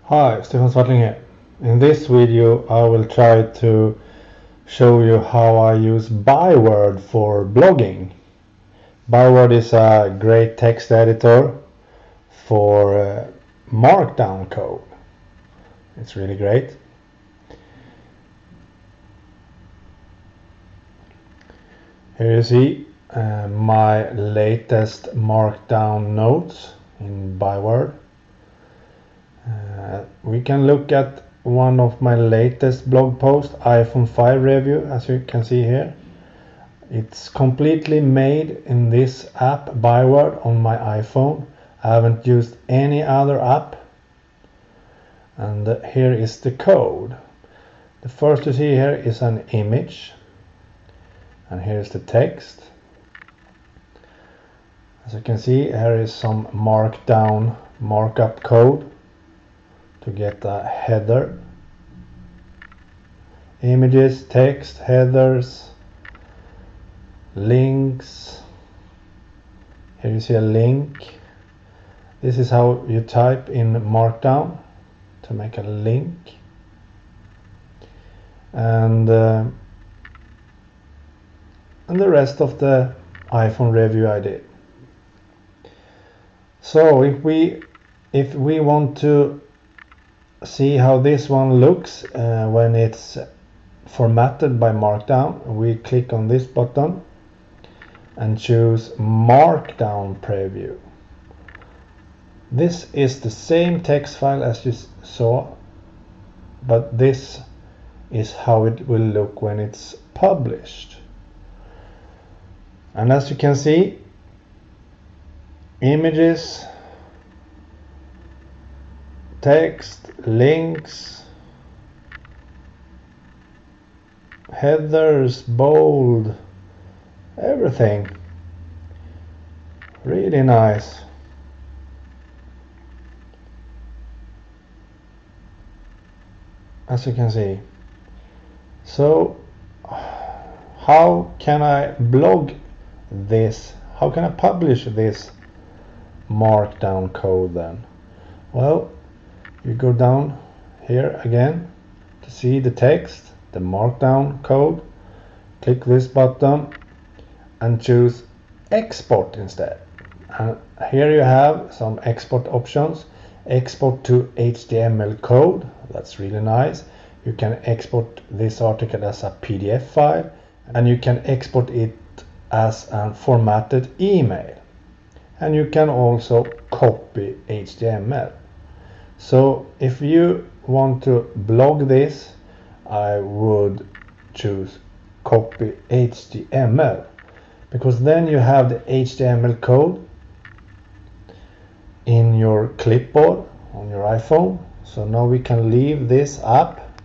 Hi, Stefan Swartling here. In this video I will try to show you how I use Byword for blogging. Byword is a great text editor for MarkDown code. It's really great. Here you see my latest MarkDown notes in Byword. We can look at one of my latest blog posts, iPhone 5 review, as you can see here. It's completely made in this app, Byword, on my iPhone. I haven't used any other app. And here is the code. The first you see here is an image. And here's the text. As you can see, here is some MarkDown markup code to get a header. Images, text, headers, links. Here you see a link. This is how you type in MarkDown to make a link. And the rest of the iPhone review I did. So if we want to see how this one looks when it's formatted by MarkDown, we click on this button and choose MarkDown Preview. This is the same text file as you saw, but this is how it will look when it's published. And as you can see, images, text, links, headers, bold, everything. Really nice. As you can see. So how can I blog this? How can I publish this MarkDown code then? Well, you go down here again to see the text, the MarkDown code. Click this button and choose export instead. And here you have some export options. Export to HTML code, that's really nice. You can export this article as a PDF file, and you can export it as a formatted email. And you can also copy HTML. So if you want to blog this, I would choose copy HTML, because then you have the HTML code in your clipboard on your iPhone. So now we can leave this app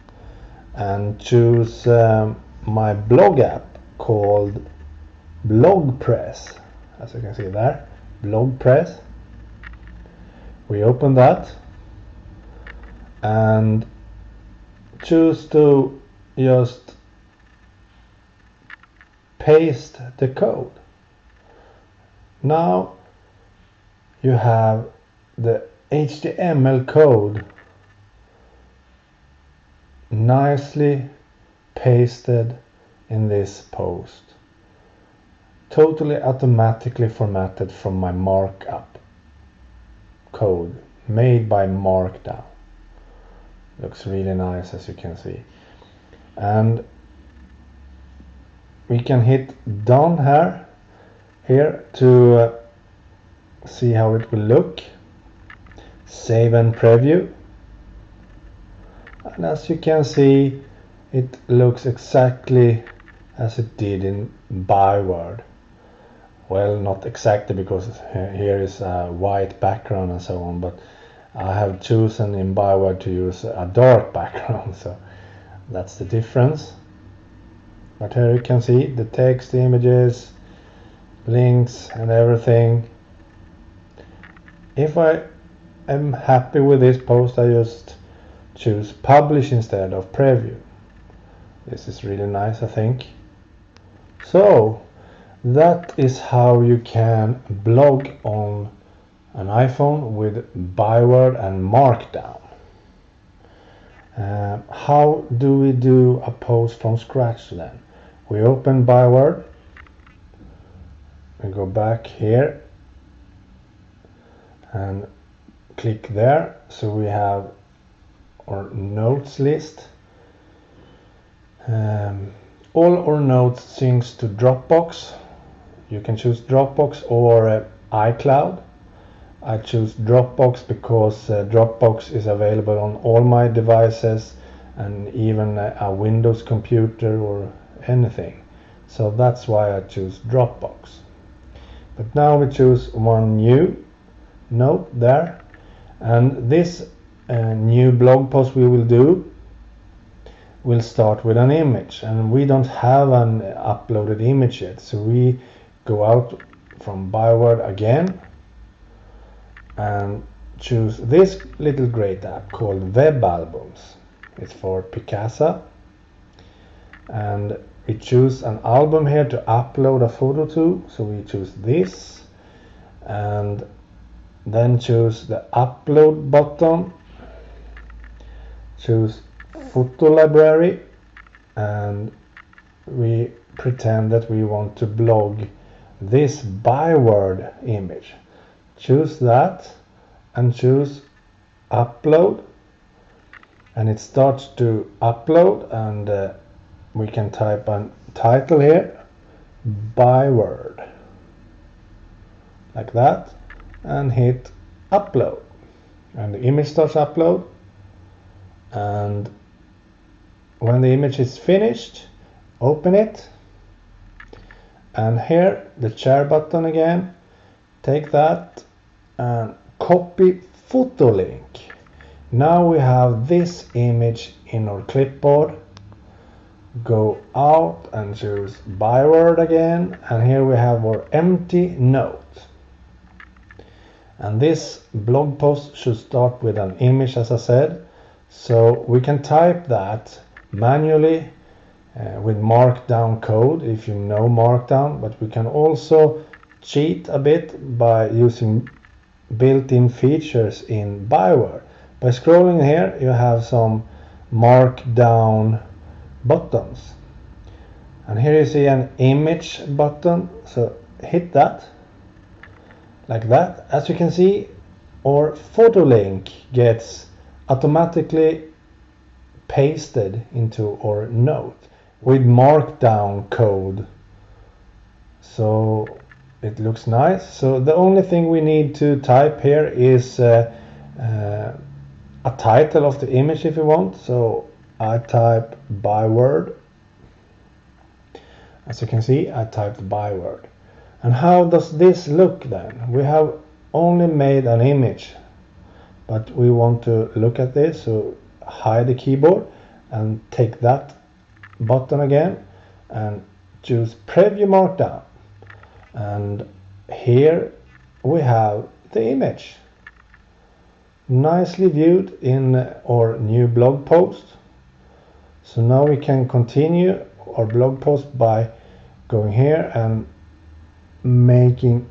and choose my blog app called BlogPress. As you can see there, BlogPress. We open that and choose to just paste the code. Now you have the HTML code nicely pasted in this post, totally automatically formatted from my markup code made by MarkDown. Looks really nice, as you can see. And we can hit done here to see how it will look. Save and preview. And as you can see, it looks exactly as it did in Byword. Well, not exactly, because here is a white background and so on, but I have chosen in Byword to use a dark background, so that's the difference. But here you can see the text, the images, links and everything. If I am happy with this post, I just choose publish instead of preview. This is really nice, I think. So that is how you can blog on an iPhone with Byword and MarkDown. How do we do a post from scratch then? We open Byword, we go back here and click there, so we have our notes list. All our notes syncs to Dropbox. You can choose Dropbox or iCloud. I choose Dropbox because Dropbox is available on all my devices and even a Windows computer or anything. So that's why I choose Dropbox. But now we choose one new note there, and this new blog post we will do will start with an image, and we don't have an uploaded image yet, so we go out from Byword again and choose this little great app called Web Albums. It's for Picasa, and we choose an album here to upload a photo to, so we choose this and then choose the upload button, choose photo library, and we pretend that we want to blog this Byword image. Choose that and choose upload, and it starts to upload, and we can type a title here, Byword, like that, and hit upload, and the image starts upload. And when the image is finished, open it, and here the share button again, take that and copy photo link. Now we have this image in our clipboard. Go out and choose Byword again, and here we have our empty note. And this blog post should start with an image, as I said, so we can type that manually with MarkDown code if you know MarkDown, but we can also cheat a bit by using built-in features in Byword. By scrolling here, you have some MarkDown buttons, and here you see an image button, so hit that, like that. As you can see, our photo link gets automatically pasted into our note with MarkDown code, so it looks nice. So the only thing we need to type here is a title of the image if you want, so I type Byword. As you can see, I typed Byword. And how does this look then? We have only made an image, but we want to look at this, so hide the keyboard and take that button again and choose Preview MarkDown, and here we have the image nicely viewed in our new blog post. So now we can continue our blog post by going here and making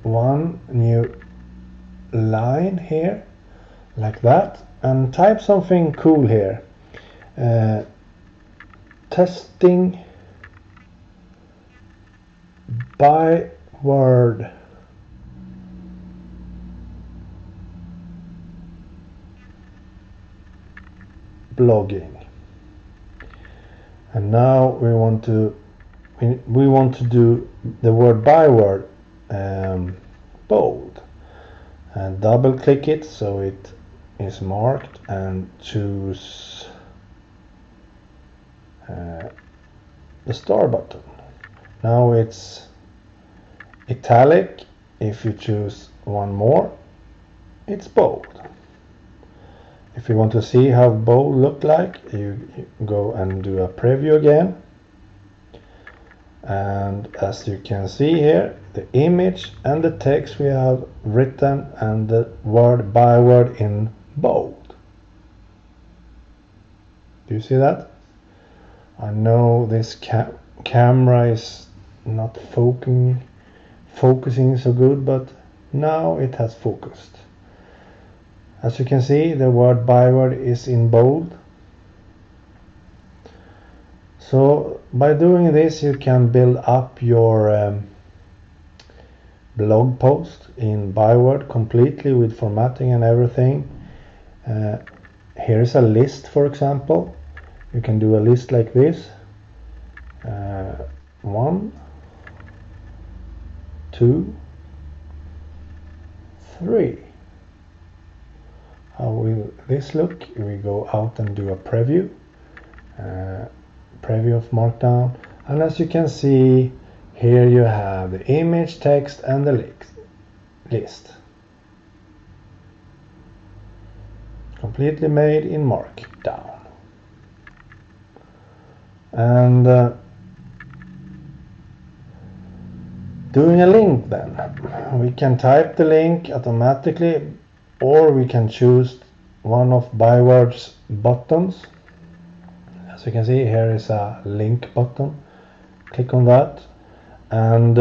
one new line here, like that, and type something cool here. Testing Byword blogging. And now we want to do the word Byword bold, and double click it so it is marked, and choose the star button. Now it's italic. If you choose one more, it's bold. If you want to see how bold look like, you go and do a preview again. And as you can see here, the image and the text we have written, and the word Byword in bold. Do you see that? I know this camera is not focusing so good, but now it has focused. As you can see, the word byword is in bold. So by doing this, you can build up your blog post in byword completely with formatting and everything. Here's a list, for example. You can do a list like this. 1, 2, 3. How will this look? We go out and do a preview. Preview of MarkDown. And as you can see, here you have the image, text, and the list. Completely made in MarkDown. And doing a link then. We can type the link automatically, or we can choose one of Byword's buttons. As you can see, here is a link button. Click on that, and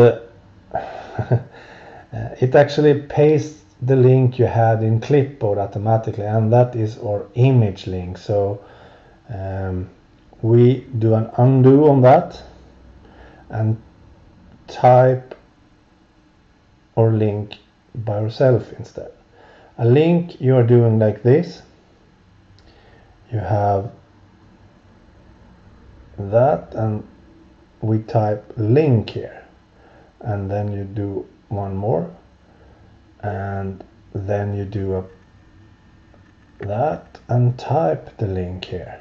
it actually pastes the link you had in clipboard automatically, and that is our image link. So we do an undo on that and type our link by ourselves instead. A link you are doing like this. You have that, and we type link here, and then you do one more, and then you do that and type the link here.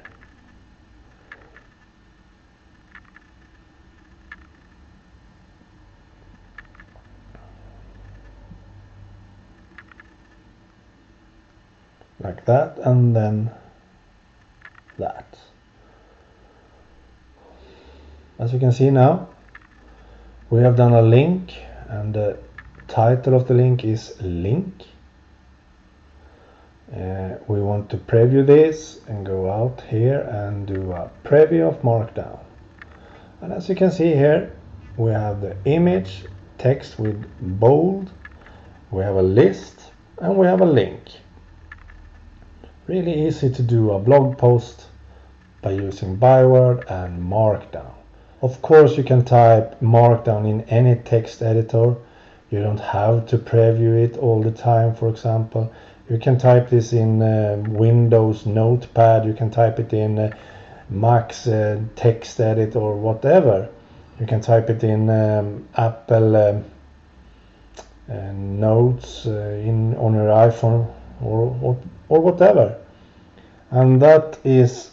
Like that, and then that. As you can see now, we have done a link, and the title of the link is link. We want to preview this and go out here and do a preview of MarkDown. And as you can see here, we have the image, text with bold, we have a list, and we have a link. Really easy to do a blog post by using Byword and MarkDown. Of course, you can type MarkDown in any text editor. You don't have to preview it all the time, for example. You can type this in Windows Notepad, you can type it in Mac's text edit or whatever. You can type it in Apple Notes on your iPhone or whatever. And that is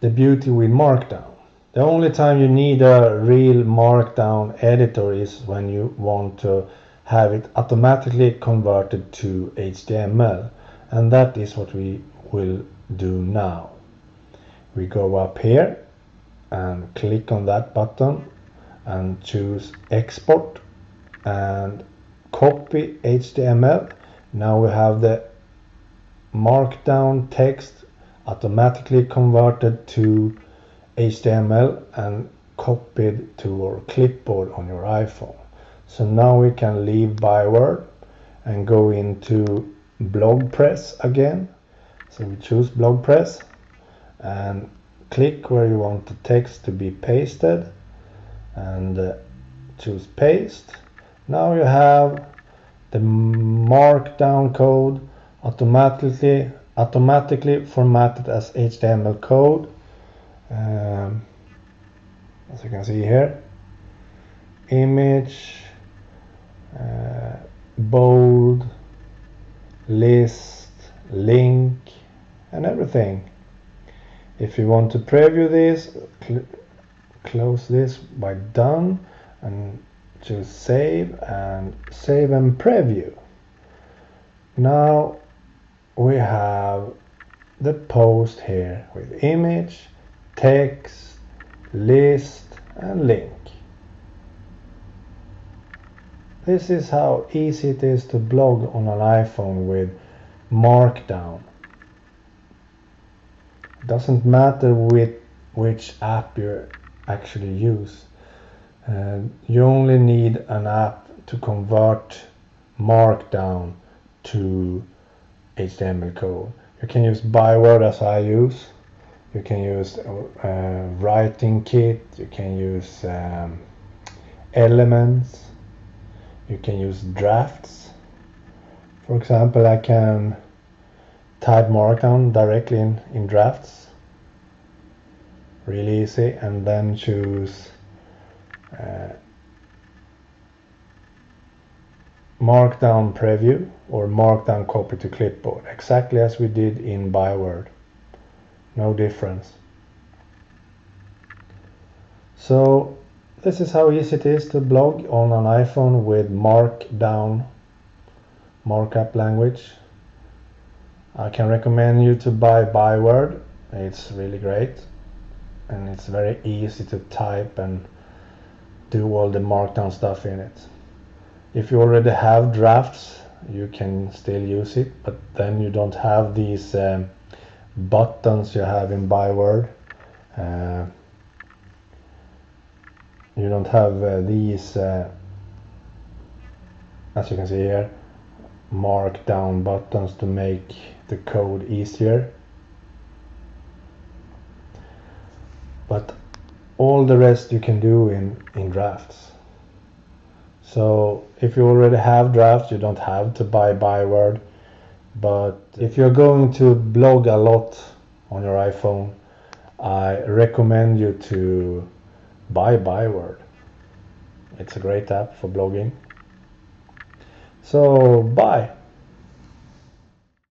the beauty with MarkDown. The only time you need a real MarkDown editor is when you want to have it automatically converted to HTML, and that is what we will do now. We go up here and click on that button and choose export and copy HTML. Now we have the MarkDown text automatically converted to HTML and copied to our clipboard on your iPhone. So now we can leave Byword and go into BlogPress again. So we choose BlogPress and click where you want the text to be pasted and choose paste. Now you have the MarkDown code automatically formatted as HTML code. As you can see here, image, bold, list, link, and everything. If you want to preview this, close this by done and choose save and preview. Now we have the post here with image, text, list, and link. This is how easy it is to blog on an iPhone with MarkDown. It doesn't matter which app you actually use. You only need an app to convert MarkDown to HTML code. You can use byword as I use. You can use writing kit. You can use elements. You can use drafts. For example, I can type MarkDown directly in drafts. Really easy, and then choose MarkDown preview or MarkDown copy to clipboard, exactly as we did in byword. No difference. So this is how easy it is to blog on an iPhone with MarkDown markup language. I can recommend you to buy byword. It's really great, and it's very easy to type and do all the markdown stuff in it. If you already have drafts, you can still use it, but then you don't have these buttons you have in byword. You don't have these, as you can see here, markdown buttons to make the code easier. But all the rest you can do in drafts. So if you already have drafts, you don't have to buy byword. But if you're going to blog a lot on your iPhone, I recommend you to buy byword. It's a great app for blogging. So bye.